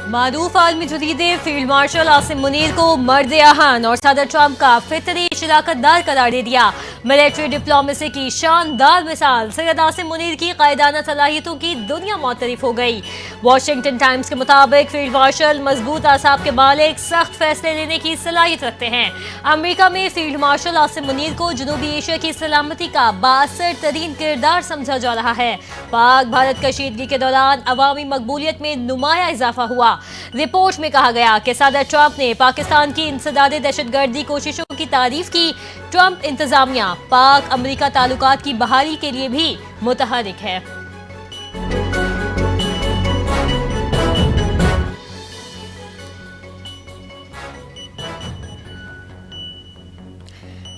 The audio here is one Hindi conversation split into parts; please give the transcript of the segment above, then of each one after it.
मारूफ आलमी जदीदे फील्ड मार्शल आसिम मुनीर को मर्द आहन और सदर ट्रंप का फितरी शिराकतदार करार दे दिया। मिलिट्री डिप्लोमेसी की शानदार मिसाल सैयद आसिम मुनीर की कायदाना सलाहियतों की दुनिया मुतरिफ हो गई। वॉशिंगटन टाइम्स के मुताबिक फील्ड मार्शल मजबूत आसाब के मालिक सख्त फैसले लेने की सलाहियत रखते हैं। अमरीका में फील्ड मार्शल आसिम मुनीर को जनूबी एशिया की सलामती का बासर तरीन किरदार समझा जा रहा है। पाक भारत कशीदगी के दौरान अवामी मकबूलियत में नुमाया इजाफा हुआ। रिपोर्ट में कहा गया कि सदर ट्रंप ने पाकिस्तान की इंसदादे दहशतगर्दी कोशिशों की तारीफ की। ट्रंप इंतजामिया पाक अमरीका ताल्लुकात की बहाली के लिए भी मुतहरिक है।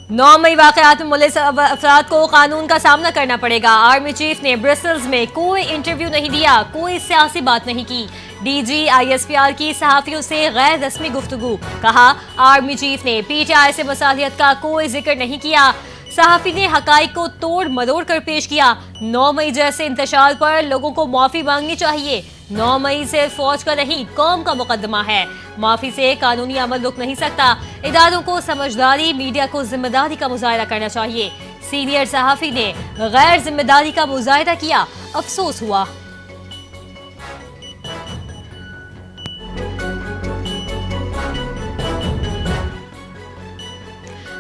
9 मई वाकयात में मुल्ज़िम अफराद को कानून का सामना करना पड़ेगा। आर्मी चीफ ने ब्रसेल्स में कोई इंटरव्यू नहीं दिया, कोई सियासी बात नहीं की। डीजी ISPR की सहाफियों से गैर रस्मी गुफ्तगू। कहा, आर्मी चीफ ने PTI से मसालियत का कोई जिक्र नहीं किया। सहाफी ने हकाइक को तोड़ मरोड़ कर पेश किया। 9 मई जैसे इंतशार पर लोगों को माफी मांगनी चाहिए। 9 मई से फौज का नहीं, कौम का मुकदमा है। माफी से कानूनी अमल रुक नहीं सकता। इदारों को समझदारी, मीडिया को जिम्मेदारी का मुजाहिरा करना चाहिए। सीनियर सहाफी ने गैर जिम्मेदारी का मुजाहिरा किया, अफसोस हुआ।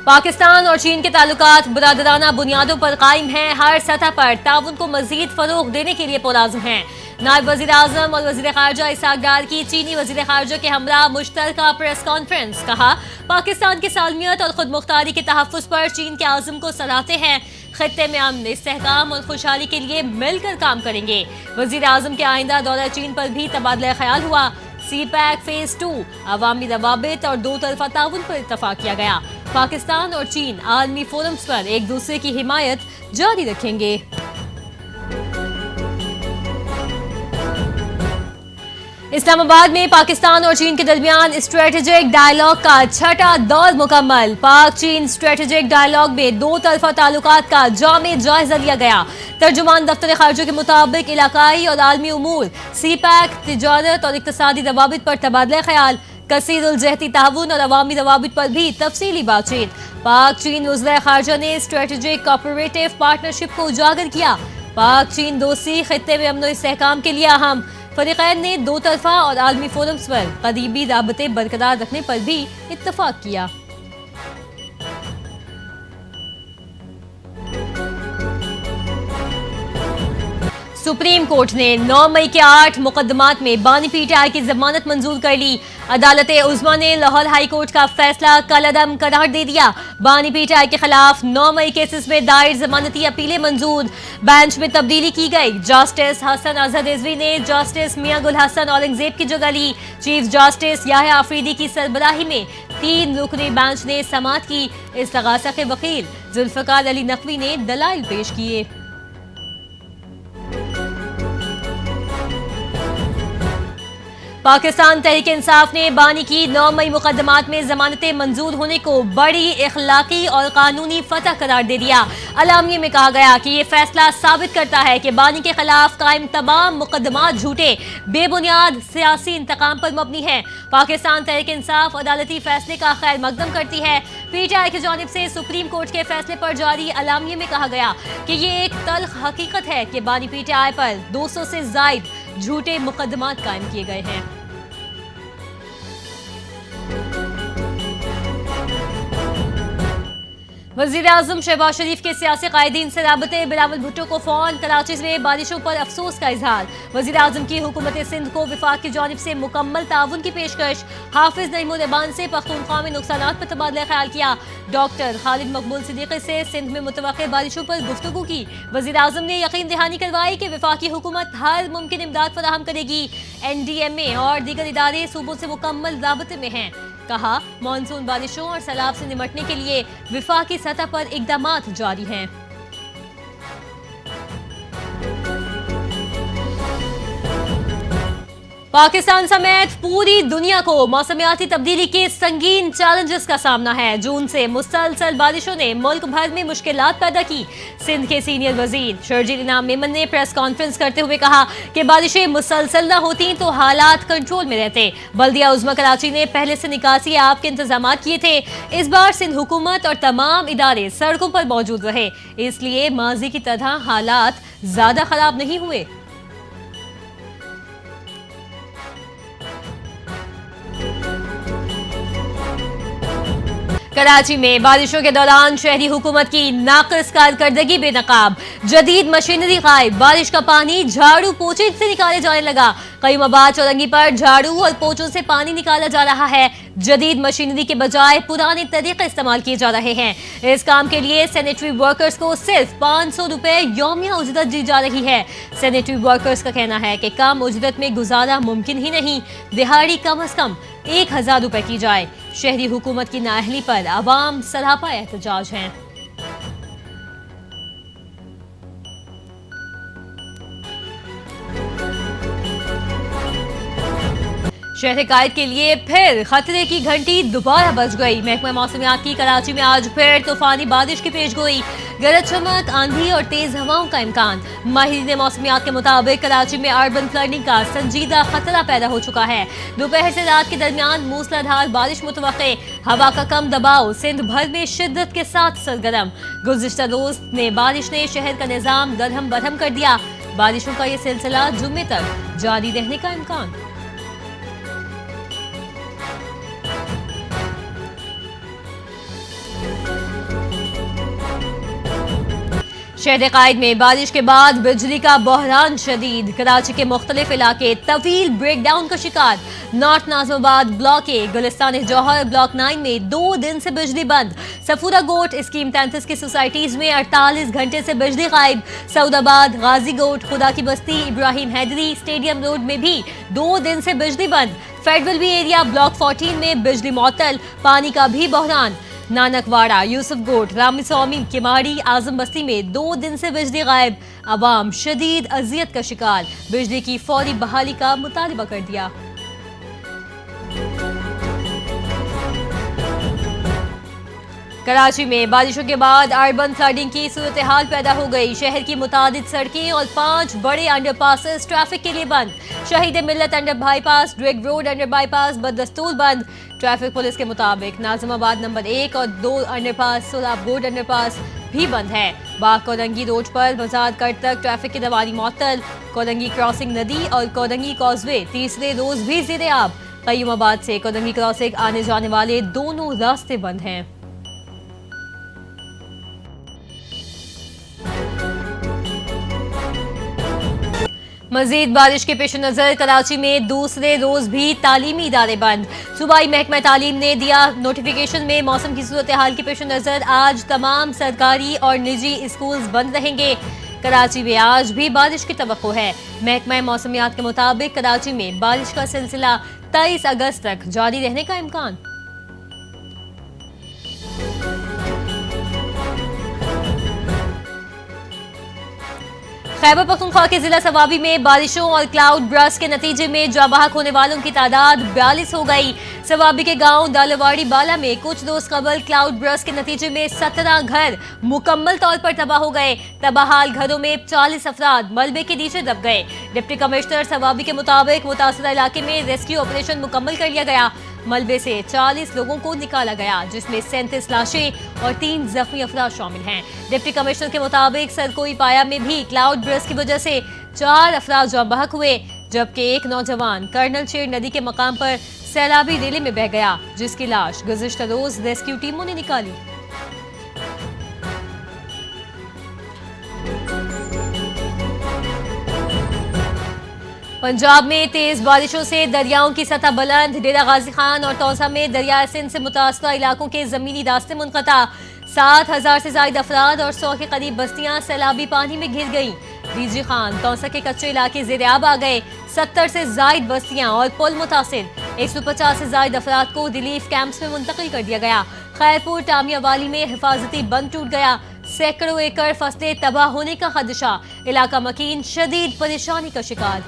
पाकिस्तान और चीन के ताल्लुकात बुरादराना बुनियादों पर कायम हैं। हर सतह पर ताउन को मजीद फरोग देने के लिए पुरआज़्म हैं। नायब वज़ीर आज़म और वज़ीर ख़ारजा इसहाक़ डार की चीनी वज़ीर ख़ारजा के हमरा मुश्तरका प्रेस कॉन्फ्रेंस। कहा, पाकिस्तान की सालमियत और खुद मुख्तारी के तहफ़्फ़ुज़ पर चीन के आज़म को सराहते हैं। खित्ते में अमन, इस्तेहकाम और खुशहाली के लिए मिलकर काम करेंगे। वज़ीर आज़म के आइंदा दौरा चीन पर भी तबादला ख्याल हुआ। CPEC फेज 2 अवामी रवाबित और दो तरफा ताउन पर इत्तफ़ाक़ किया गया। पाकिस्तान और चीन आलमी फोरम्स पर एक दूसरे की हिमायत जारी रखेंगे। इस्लामाबाद में पाकिस्तान और चीन के दरमियान स्ट्रेटेजिक डायलॉग का छठा दौर मुकम्मल। पाक चीन स्ट्रेटेजिक डायलॉग में दो तरफा ताल्लुकात का जामे जायजा लिया गया। तर्जुमान दफ्तर खारजा के मुताबिक इलाकाई और आलमी उमूर, CPEC, तिजारत और इक्तसादी रवाबित पर तबादला ख्याल, कसीरुल जहती ताउन और अवामी रवाबित पर भी तफसीली बातचीत। पाक चीन वज़ीर खारजा ने स्ट्रेटेजिक कोऑपरेटिव पार्टनरशिप को उजागर किया। पाक चीन दोस्ती खित्ते में अमन इस्तेहकाम के लिए अहम। फरीक़ैन ने दो तरफा और आलमी फोरम्स पर करीबी राबते बरकरार रखने पर भी इत्तफाक किया। सुप्रीम कोर्ट ने 9 मई के 8 मुकदमात में बानी PTI की जमानत मंजूर कर ली। अदालत उज़्मा ने लाहौर हाई कोर्ट का फैसला कलअदम करार दे दिया। बानी PTI के खिलाफ 9 मई केसेस में दायर जमानती अपीलें मंजूर। बेंच में तब्दीली की गई। जस्टिस हसन अजहर रिजवी ने जस्टिस मियां गुल हसन औरंगजेब की जगह ली। चीफ जस्टिस याह्या आफरीदी की सरबराही में 3 रुकनी बेंच ने समाअत की। इस्तगासा के वकील जुल्फकार अली नकवी ने दलाइल पेश किए। पाकिस्तान तहरीक इंसाफ ने बानी की 9 मई मुकदमात में जमानतें मंजूर होने को बड़ी इखलाकी और कानूनी फतह करार दे दिया। अलामिये में कहा गया कि ये फैसला साबित करता है कि बानी के खिलाफ कायम तमाम मुकदमात झूठे, बेबुनियाद सियासी इंतकाम पर मबनी है। पाकिस्तान तहरीक इंसाफ अदालती फैसले का खैर मकदम करती है। PTI की जानिब से सुप्रीम कोर्ट के फैसले पर जारी अलामिये में कहा गया कि ये एक तल्ख हकीकत है कि बानी PTI पर 200 से जायद झूठे मुकदमात कायम किए गए हैं। वज़ीर आज़म शहबाज शरीफ के सियासी कायदीन से राबते, बिलावल भुट्टो को फोन। कराची में बारिशों पर अफसोस का इजहार। वज़ीर आज़म की हुकूमत सिंध को विफाक की जानिब से मुकम्मल ताउन की पेशकश। हाफिज नईमुर रहमान से पख्तूनख्वा में नुकसानात पर तबादला ख्याल किया। डॉक्टर खालिद मकबूल सिद्दीकी से सिंध में मुतवक्किल बारिशों पर गुफ्तगू की। वज़ीर आज़म ने यकीन दहानी करवाई कि विफाकी हुकूमत हर मुमकिन इमदाद फराहम करेगी। NDMA और दीगर इदारे सूबों से मुकम्मल राबते में हैं। कहा, मानसून बारिशों और सैलाब से निपटने के लिए विफाकी सतह पर इक़दामात जारी हैं। पाकिस्तान समेत पूरी दुनिया को मौसमियाती तब्दीली के संगीन चैलेंजेस का सामना है। जून से मुसलसल बारिशों ने मुल्क भर में मुश्किलात पैदा की। सिंध के सीनियर वजीर शर्जील इनाम मेमन ने प्रेस कॉन्फ्रेंस करते हुए कहा कि बारिशें मुसलसल न होती तो हालात कंट्रोल में रहते। बल्दिया उज़्मा कराची ने पहले से निकासी आप के इंतजाम किए थे। इस बार सिंध हुकूमत और तमाम इदारे सड़कों पर मौजूद रहे, इसलिए माजी की तरह हालात ज्यादा खराब नहीं हुए। कराची में बारिशों के दौरान शहरी हुकूमत की नाक़िस कारकर्दगी बेनकाब। जदीद मशीनरी गायब, बारिश का पानी झाड़ू पोछे से निकाले जाने लगा। कईमाबाद चौरंगी पर झाड़ू और पोछों से पानी निकाला जा रहा है। जदीद मशीनरी के बजाय पुराने तरीके इस्तेमाल किए जा रहे हैं। इस काम के लिए सैनिटरी वर्कर्स को सिर्फ 500 रुपए यौमिया उजरत दी जा रही है। सैनिटरी वर्कर्स का कहना है कि कम उजरत में गुजारा मुमकिन ही नहीं, दिहाड़ी कम से कम 1000 रुपए की जाए। शहरी हुकूमत की नाअहली पर अवाम सरापा एहतजाज हैं। शहर कायद के लिए फिर खतरे की घंटी दोबारा बज गई। महकमा मौसमियात की कराची में आज फिर तूफानी बारिश की पेशगोई। गरज चमक, आंधी और तेज हवाओं का इम्कान। माहिरीन मौसमियात के मुताबिक कराची में अर्बन फ्लडिंग का संजीदा खतरा पैदा हो चुका है। दोपहर से रात के दरमियान मूसलाधार बारिश मुतवक्के। हवा का कम दबाव सिंध भर में शिद्दत के साथ सरगर्म। गुज़िश्ता रोज ने बारिश ने शहर का निजाम दरहम बरहम कर दिया। बारिशों का ये सिलसिला जुम्मे तक जारी रहने का इम्कान। शहर कायद में बारिश के बाद बिजली का बहरान शदीद। कराची के मुख्तलिफ इलाके तवील ब्रेकडाउन का शिकार। North Nazimabad block A, Gulistan Jauhar block 9 में 2 दिन से बिजली बंद। सफूरा गोट स्कीम 33 की सोसाइटीज में 48 घंटे से बिजली गायब। सऊदाबाद, गाजी गोट, खुदा की बस्ती, इब्राहिम हैदरी, स्टेडियम रोड में भी 2 दिन से बिजली बंद। फेडरल बी एरिया ब्लॉक 14 में बिजली मुअत्तल, पानी का भी बहरान। नानकवाड़ा, यूसुफ गोट, रामी स्वामी, किमाड़ी, आजम बस्ती में 2 दिन से बिजली गायब। अवाम शदीद अजियत का शिकार। बिजली की फौरी बहाली का मुतालबा कर दिया। कराची में बारिशों के बाद अर्बन फ्लडिंग की सूरत हाल पैदा हो गई। शहर की मुतादिद सड़कें और 5 बड़े अंडरपासेस ट्रैफिक के लिए बंद। Shaheed Millat under bypass, Drigh road under bypass बदस्तूर बंद। ट्रैफिक पुलिस के मुताबिक नाज़िमाबाद नंबर 1 और 2 अंडरपास, सोलाब गोड अंडरपास भी बंद है। बाग कोदंगी रोड पर मजार कट तक ट्रैफिक की रवानी मुअत्तल। कोदंगी क्रॉसिंग नदी और कोदंगी कॉजवे तीसरे रोज भी ज़ेरे आब। कयूमाबाद से कोदंगी क्रॉसिंग आने जाने वाले दोनों रास्ते बंद हैं। मजीद बारिश के पेश नजर कराची में दूसरे रोज भी तालीमी इदारे बंद। सूबाई महकमा तालीम ने दिया नोटिफिकेशन में मौसम की सूरत हाल के पेश नजर आज तमाम सरकारी और निजी स्कूल्स बंद रहेंगे। कराची में आज भी बारिश की तवक्को है। महकमा मौसमियात के मुताबिक कराची में बारिश का सिलसिला 23 अगस्त तक जारी रहने का इम्कान। खैबर पख्तूनख्वा के जिला सवाबी में बारिशों और क्लाउड ब्रस्ट के नतीजे में जाँ बहक होने वालों की तादाद 42 हो गई। सवाबी के गांव दालवाड़ी बाला में कुछ रोज कबल क्लाउड ब्रस्ट के नतीजे में 17 घर मुकम्मल तौर पर तबाह हो गए। तबाहाल घरों में 40 अफराद मलबे के नीचे दब गए। डिप्टी कमिश्नर सवाबी के मुताबिक मुतासरा इलाके में रेस्क्यू ऑपरेशन मुकम्मल कर लिया गया। मलबे से 40 लोगों को निकाला गया, जिसमें 37 लाशें और 3 जख्मी अफराद शामिल हैं। डिप्टी कमिश्नर के मुताबिक सरकोई पाया में भी क्लाउड ब्रस्ट की वजह से 4 अफराद जाँ बहक हुए, जबकि एक नौजवान कर्नल शेर नदी के मकाम पर सैलाबी रेले में बह गया, जिसकी लाश गुज़िश्ता रोज रेस्क्यू टीमों ने निकाली। पंजाब में तेज बारिशों से दरियाओं की सतह बुलंद। डेरा गाजी खान और तौसा में दरिया सिंध से मुतासरा इलाकों के जमीनी रास्ते मुनक़ता। 7000 से ज्यादा अफराद और 100 के करीब बस्तियां सैलाबी पानी में घिर गईं। डीजी खान तौसा के कच्चे इलाके ज़ेरे-आब आ गए। 70 से जायद बस्तियां और पुल मुतासिर। 150 से जायद अफराद को रिलीफ कैंप्स में मुंतकिल कर दिया गया। खैरपुर टामिया वाली में हिफाजती बंद टूट गया। सैकड़ों एकड़ फसलें तबाह होने का खदशा। इलाका मकीन शदीद परेशानी का शिकार।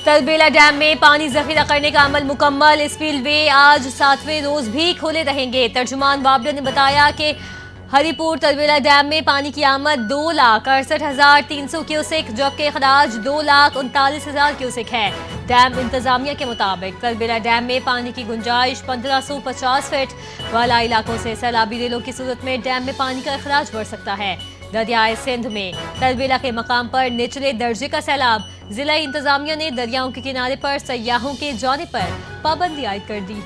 तलबेला डैम में पानी जखीरा करने का अमल मुकम्मल। स्पिलवे आज 7वें रोज भी खोले रहेंगे। तर्जुमान बाबला ने बताया कि हरिपुर तलबेला डैम में पानी की आमद 2,68,300 क्यूसेक जबकि अखराज 2,39,000 क्यूसेक है। डैम इंतजामिया के मुताबिक तलबेला डैम में पानी की गुंजाइश 1550 फीट। वाला इलाकों से सैलाबी रेलों की सूरत में डैम में पानी का अखराज बढ़ सकता है। दरियाए सिंध में तलबेला के मकाम पर निचले दर्जे का सैलाब। जिला इंतजामिया ने दरियाओं के किनारे पर सयाहों के जाने पर पाबंदी आयद कर दी।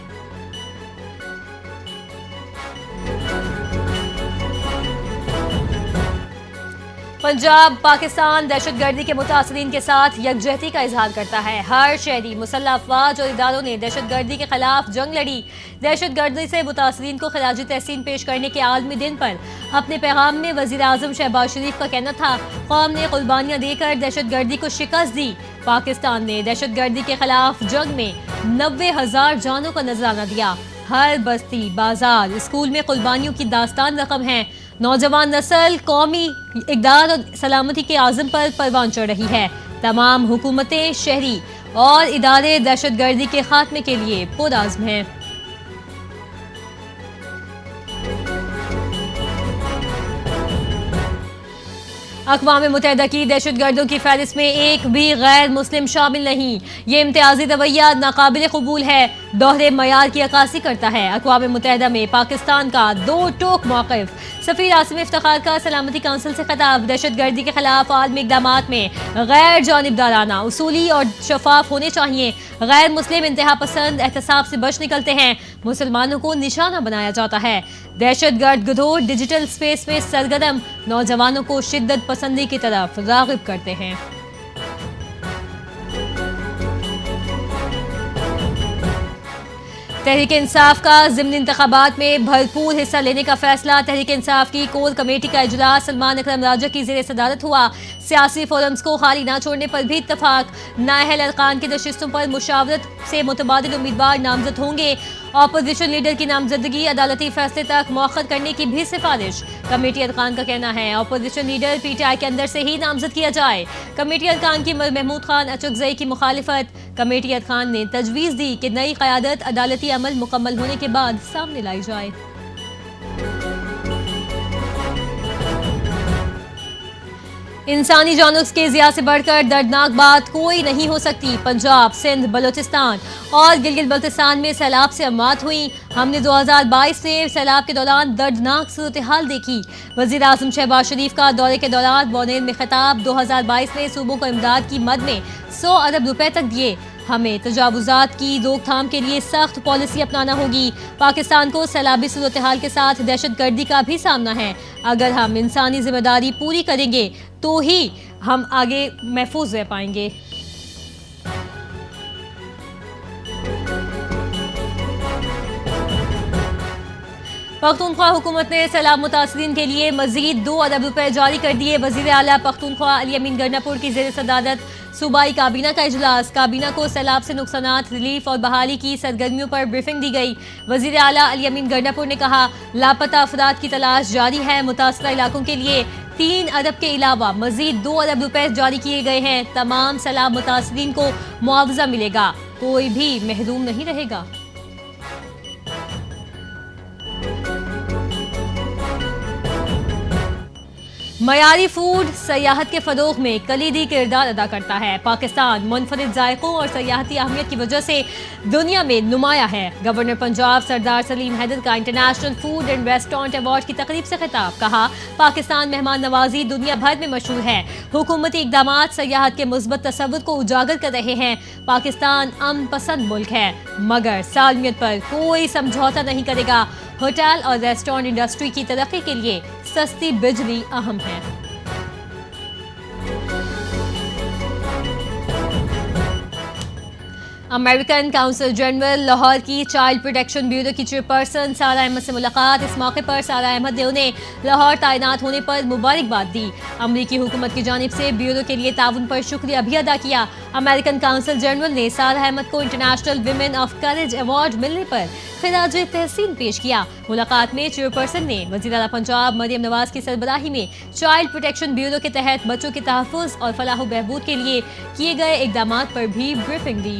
पंजाब पाकिस्तान दहशतगर्दी के मुतासरीन के साथ यकजहती का इजहार करता है। हर शहरी मुसल्लह अफवाज और इदारों ने दहशतगर्दी के खिलाफ जंग लड़ी। दहशतगर्दी से मुतासरीन को खराज तहसीन पेश करने के आलमी दिन पर अपने पैगाम में वजीर आजम शहबाज शरीफ का कहना था, कौम ने कुर्बानियां देकर दहशतगर्दी को शिकस्त दी। पाकिस्तान ने दहशतगर्दी के खिलाफ जंग में 90,000 जानों का नजराना दिया। हर बस्ती, बाजार, स्कूल में कुर्बानियों की दास्तान रकम है। नौजवान नस्ल कौमी इक़दार और सलामती के आज़म पर परवान चढ़ रही है। तमाम हुकूमतें, शहरी और इदारे दहशतगर्दी के खात्मे के लिए पुरआज़्म हैं। अक़वाम मुत्तहिदा की दहशतगर्दों की फहरिस्त में एक भी गैर मुस्लिम शामिल नहीं। ये इम्तियाजी रवैया नाकाबिल कबूल है, दोहरे मयार की अक्कासी करता है। अक़वाम मुत्तहिदा में पाकिस्तान का दो टोक मौक़िफ़। सफ़ीर आसिम इफ्तिखार का सलामती काउंसिल से खिताब। दहशतगर्दी के खिलाफ आलमी इक़दामात में गैर जानिबदाराना, उसूली और शफाफ होने चाहिए। गैर मुस्लिम इंतहा पसंद एहतसाब से बच निकलते हैं। मुसलमानों को निशाना बनाया जाता है। दहशतगर्द गिरोह डिजिटल स्पेस में सरगर्म, नौजवानों को शिद्दत पसंदी की तरफ राग़िब करते हैं। तहरीक इंसाफ का ज़िमनी इंतखाबात में भरपूर हिस्सा लेने का फैसला। तहरीक इंसाफ की कोर कमेटी का इजलास सलमान अकरम राजा की ज़ेर सदारत हुआ। सियासी फोरम्स को खाली न छोड़ने पर भी इत्तफाक। नाअहल अरकान की नशिस्तों पर मुशावरत से मुतबादिल उम्मीदवार नामजद होंगे। अपोजिशन लीडर की नामजदगी अदालती फैसले तक मौखर करने की भी सिफारिश। कमेटी अरकान का कहना है अपोजिशन लीडर PTI के अंदर से ही नामजद किया जाए। कमेटी अरकान की महमूद खान अचकजई की मुखालिफत। कमेटी अरकान ने तजवीज़ दी कि नई क़यादत अदालती अमल मुकम्मल होने के बाद सामने लाई जाए। इंसानी जानों के ज़िया से बढ़कर दर्दनाक बात कोई नहीं हो सकती। पंजाब, सिंध, बलोचिस्तान और गिलगित बल्तिस्तान में सैलाब से अमात हुई। हमने 2022 में सैलाब के दौरान दर्दनाक सूरत हाल देखी। वज़ीर आज़म शहबाज शरीफ का दौरे के दौरान बौनेर में खिताब। 2022 में सूबों को इमदाद की मद में 100 अरब रुपए तक दिए। हमें तजावुजात की रोकथाम के लिए सख्त पॉलिसी अपनाना होगी। पाकिस्तान को सैलाबी सूरत हाल के साथ दहशतगर्दी का भी सामना है। अगर हम इंसानी जिम्मेदारी पूरी करेंगे तो ही हम आगे महफूज रह पाएंगे। पख्तूनख्वा हुकूमत ने सैलाब मुतासरीन के लिए मजीद 2 अरब रुपए जारी कर दिए। वज़ीर आला पख्तूनख्वा अली अमीन गन्नापुर की ज़ेर सदारत सूबाई काबीना का इजलास। काबीना को सैलाब से नुकसानात, रिलीफ और बहाली की सरगर्मियों पर ब्रीफिंग दी गई। वज़ीर आला अली अमीन गन्नापुर ने कहा, लापता अफराद की तलाश जारी है। मुतासरा इलाकों के लिए 3 अरब के अलावा मजीद 2 अरब रुपए जारी किए गए हैं। तमाम सैलाब मुतासरीन को मुआवजा मिलेगा, कोई भी महरूम नहीं रहेगा। मयारी फूड सयाहत के फरोग में कलीदी किरदार अदा करता है। पाकिस्तान मुनफरिद जायकों और सयाहती अहमियत की वजह से दुनिया में नुमाया है। गवर्नर पंजाब सरदार सलीम हैदर का international food and restaurant award की तकरीब से खिताब। कहा, पाकिस्तान मेहमान नवाजी दुनिया भर में मशहूर है। हुकूमती इक़दामात सयाहत के मुस्बत तसव्वुर को उजागर कर रहे हैं। पाकिस्तान अमन पसंद मुल्क है मगर सालमियत पर कोई समझौता नहीं करेगा। होटल और रेस्टोरेंट इंडस्ट्री की तरक्की के लिए सस्ती बिजली अहम है। अमेरिकन काउंसिल जनरल लाहौर की चाइल्ड प्रोटेक्शन ब्यूरो की चेयरपर्सन सारा अहमद से मुलाकात। इस मौके पर सारा अहमद ने उन्हें लाहौर तैनात होने पर मुबारकबाद दी। अमरीकी हुकूमत की जानिब से ब्यूरो के लिए ताउन पर शुक्रिया भी अदा किया। अमेरिकन काउंसिल जनरल ने सारा अहमद को international women of courage award मिलने पर खिराज तहसीन पेश किया। मुलाकात में चेयरपर्सन ने वज़ीर आला पंजाब मरियम नवाज की सरबराही में चाइल्ड प्रोटेक्शन ब्यूरो के तहत बच्चों के तहफ़्फ़ुज़ और फलाह बहबूद के लिए किए गए इक़दामात पर भी ब्रीफिंग दी।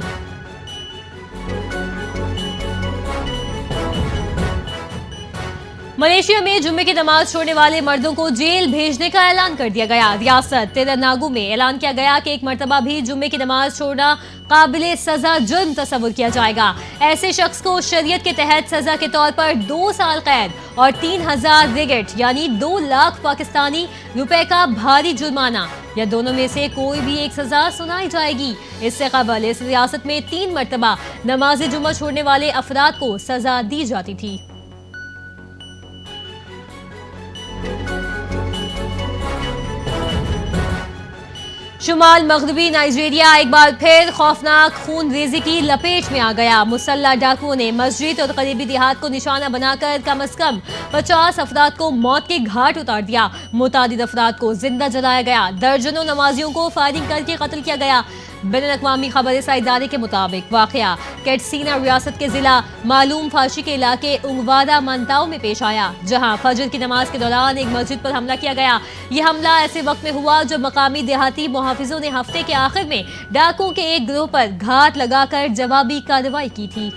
मलेशिया में जुम्मे की नमाज छोड़ने वाले मर्दों को जेल भेजने का ऐलान कर दिया गया। रियासत तेलंगाना में ऐलान किया गया कि एक मर्तबा भी जुम्मे की नमाज छोड़ना काबिले सजा जुर्म तस्वुर किया जाएगा। ऐसे शख्स को शरीयत के तहत सजा के तौर पर 2 साल कैद और 3000 रिगिट यानी 2 लाख पाकिस्तानी रुपए का भारी जुर्माना या दोनों में से कोई भी एक सजा सुनाई जाएगी। इससे कबल इस रियासत में 3 मर्तबा नमाज जुम्मा छोड़ने वाले अफराद को सजा दी जाती थी। शुमाल मगरबी नाइजीरिया एक बार फिर खौफनाक खूनरेजी की लपेट में आ गया। मुसल्लह डाकुओं ने मस्जिद और करीबी देहात को निशाना बनाकर कम से कम 50 अफराद को मौत के घाट उतार दिया। मुतादिद अफराद को जिंदा जलाया गया। दर्जनों नमाजियों को फायरिंग करके कत्ल किया गया। बैनुल-अक़वामी खबरसां इदारे के मुताबिक वाक़या कैटसीना रियासत के जिला मालूम फाशी के इलाके उंगवादा मंताओ में पेश आया, जहां फजर की नमाज के दौरान एक मस्जिद पर हमला किया गया। यह हमला ऐसे वक्त में हुआ जब मकामी देहाती मुहाफिजों ने हफ्ते के आखिर में डाकुओं के एक गिरोह पर घात लगाकर जवाबी कार्रवाई की थी।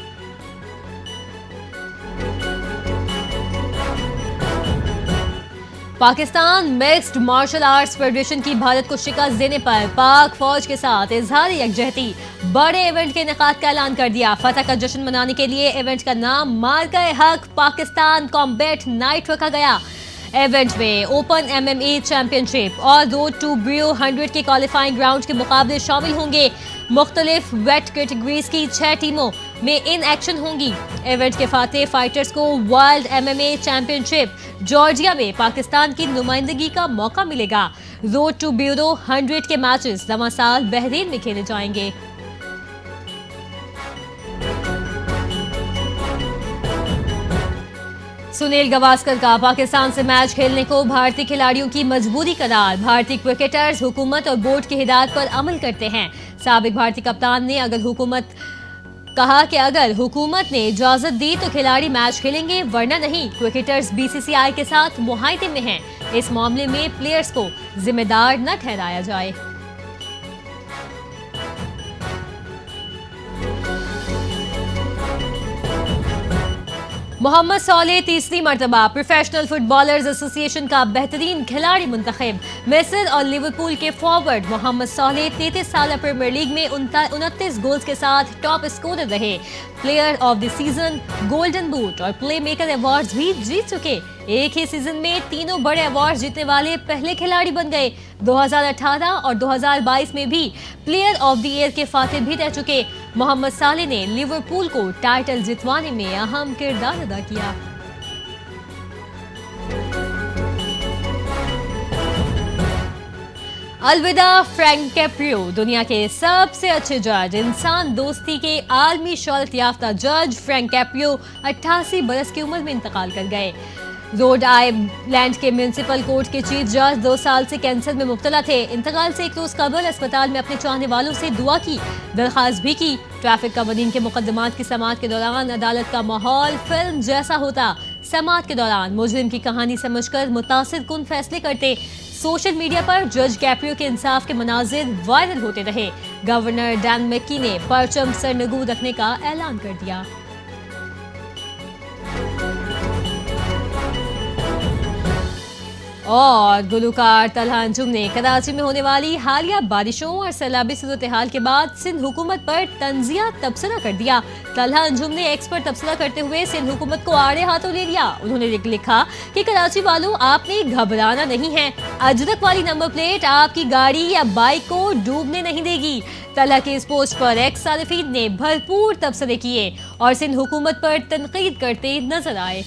Pakistan mixed martial arts federation की भारत को शिकस्त देने पर पाक फौज के साथ इजहार यकजहती बड़े इवेंट के इनेकाद का ऐलान कर दिया। फतह का जश्न मनाने के लिए इवेंट का नाम मार्का-ए-हक पाकिस्तान कॉम्बैट नाइट रखा गया। इवेंट में ओपन MMA चैंपियनशिप और रोड टू ब्रियो 100 के क्वालिफाइंग राउंड के मुकाबले शामिल होंगे। मुख्तलिफ वेट कैटेगरीज की 6 टीमों में इन एक्शन होंगी। इवेंट के फातेह फाइटर्स को वर्ल्ड MMA चैंपियनशिप जॉर्जिया में पाकिस्तान की नुमाइंदगी का मौका मिलेगा। रोड टू ब्यूरो 100 के मैचेस रवां साल बहरीन में खेले जाएंगे। सुनील गावस्कर का पाकिस्तान से मैच खेलने को भारतीय खिलाड़ियों की मजबूरी करार। भारतीय क्रिकेटर्स हुकूमत और बोर्ड की हिदायत पर अमल करते हैं। साबिक भारतीय कप्तान ने कहा कि अगर हुकूमत ने इजाजत दी तो खिलाड़ी मैच खेलेंगे, वरना नहीं। क्रिकेटर्स BCCI के साथ मुआहदे में हैं। इस मामले में प्लेयर्स को जिम्मेदार न ठहराया जाए। मोहम्मद सोलेह तीसरी मर्तबा प्रोफेशनल फुटबॉलर्स एसोसिएशन का बेहतरीन खिलाड़ी मुंतखब। मिस्र और लिवरपूल के फॉरवर्ड मोहम्मद सोलेह 33 साल प्रीमियर लीग में 29 गोल्स के साथ टॉप स्कोरर रहे। Player of the season, golden boot और प्ले मेकर अवार्ड्स भी जीत चुके। एक ही सीजन में तीनों बड़े अवार्ड जीतने वाले पहले खिलाड़ी बन गए। 2018 और 2022 में भी प्लेयर ऑफ द ईयर के फातिह भी रह चुके। मोहम्मद सोलेह ने लिवरपूल को टाइटल जितवाने में अहम किरदार अदा किया। अलविदा फ्रैंक कैप्रियो, दुनिया के सबसे अच्छे जज, इंसान दोस्ती के आलमी शोहरत याफ्ता जज फ्रैंक कैप्रियो 88 बरस की उम्र में इंतकाल कर गए। रोड आइलैंड के म्यूनिसिपल कोर्ट के चीफ जज 2 साल से कैंसर में मुब्तला थे। इंतकाल से एक रोज कबल अस्पताल में अपने चाहने वालों से दुआ की, दरख्वास्त भी की। ट्रैफिक कवानीन के मुकदमात की समाअत के दौरान अदालत का माहौल फिल्म जैसा होता। समाअत के दौरान मुजरिम की कहानी समझकर मुतासिर कुन फैसले करते। सोशल मीडिया पर जज कैप्रियो के इंसाफ के मनाजिर वायरल होते रहे। गवर्नर डैन मैकी ने परचम सरनगू रखने का ऐलान कर दिया। और गुलकार तलहा अंजुम ने कराची में होने वाली हालिया बारिशों और सैलाबी सूरत हाल के बाद सिंध हुकूमत पर तंजिया तबसरा कर दिया। तलहा अंजुम ने एक्स पर तबसरा करते हुए सिंध हुकूमत को आड़े हाथों ले लिया। उन्होंने लिखा कि कराची वालों, आपने घबराना नहीं है। अजरक वाली नंबर प्लेट आपकी गाड़ी या बाइक को डूबने नहीं देगी। तलहा की इस पोस्ट पर एक्स सारिफीन ने भरपूर तबसरे किए और सिंध हुकूमत पर तनकीद करते नजर आए।